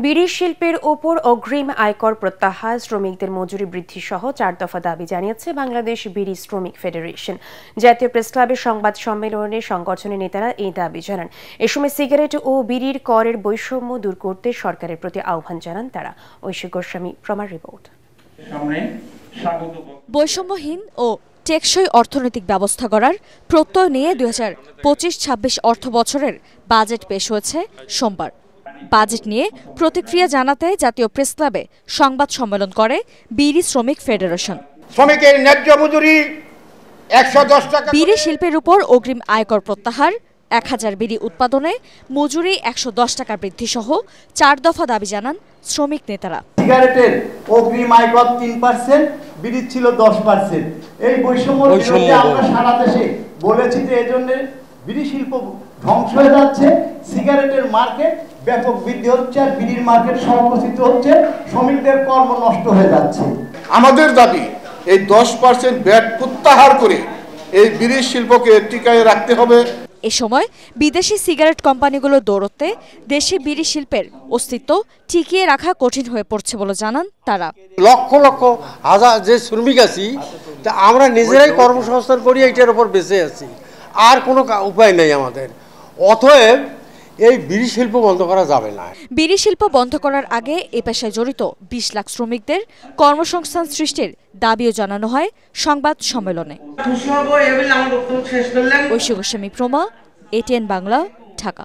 বিড়ি শিল্পের ওপর অগ্রিম আয়কর প্রত্যাহার, শ্রমিকদের মজুরি বৃদ্ধি সহ 4 দফা দাবি জানিয়েছে বাংলাদেশ বিড়ি শ্রমিক ফেডারেশন। জাতীয় প্রেসক্লাবের সংবাদ সম্মেলনে সংগঠনের নেতারা এই দাবি জানান। এ সময় সিগারেট ও বিড়ির করের বৈষম্য দূর করতে সরকারের প্রতি আহ্বান জানান তারা। ঐশী গোস্বামী প্রমাণ রিপোর্ট। বৈষম্যহীন ও টেকসই অর্থনৈতিক ব্যবস্থা গড়ার প্রত্যয় নিয়ে 2025-26 অর্থ বছরের বাজেট পেশ হয়েছে সোমবার। বাজেট নিয়ে প্রতিক্রিয়া জানাতে জাতীয় প্রেসক্লাবে সংবাদ সম্মেলন করে বিড়ি শ্রমিক ফেডারেশন। শ্রমিকের ন্যায্য মজুরি 110 টাকা। বিড়ি শিল্পের উপর অগ্রিম আয়কর প্রত্যাহার, 1000 বিড়ি উৎপাদনে মজুরি 110 টাকা বৃদ্ধি সহ 4 দফা দাবি জানান শ্রমিক নেতারা। সিগারেটের অগ্রিম আয়কর 3%, বিড়ি ছিল 10%। এই বৈষম্যের বিরুদ্ধে আমরা সারা দেশে বলেছি যে এজন্য বিড়ি শিল্প ধ্বংস হয়ে যাচ্ছে, সিগারেটের মার্কেট ব্যাপক বৃদ্ধি হচ্ছে, আর বিড়ির মার্কেট সংকুচিত হচ্ছে, শ্রমিকদের কর্ম নষ্ট হয়ে যাচ্ছে। আমাদের দাবি এই 10% ভ্যাট প্রত্যাহার করে এই বিড়ি শিল্পকে টিকায় রাখতে হবে। এ সময় বিদেশি সিগারেট কোম্পানিগুলোর দৌড়তে দেশি বিড়ি শিল্পের অস্তিত্ব টিকিয়ে রাখা কঠিন হয়ে পড়ছে বলে জানান তারা। লক্ষ লক্ষ হাজার যে শ্রমিক আছি, তা আমরা নিজেরাই কর্মসংস্থান করি, এইটার উপর বেঁচে আছি, আর কোনো উপায় নেই আমাদের। অতএব এই বিড়ি শিল্প বন্ধ করা যাবে না। বিড়ি শিল্প বন্ধ করার আগে এ পেশায় জড়িত 20 লাখ শ্রমিকদের কর্মসংস্থান সৃষ্টির দাবিও জানানো হয় সংবাদ সম্মেলনে। ঐশী গোস্বামী প্রমা, ATN বাংলা, ঢাকা।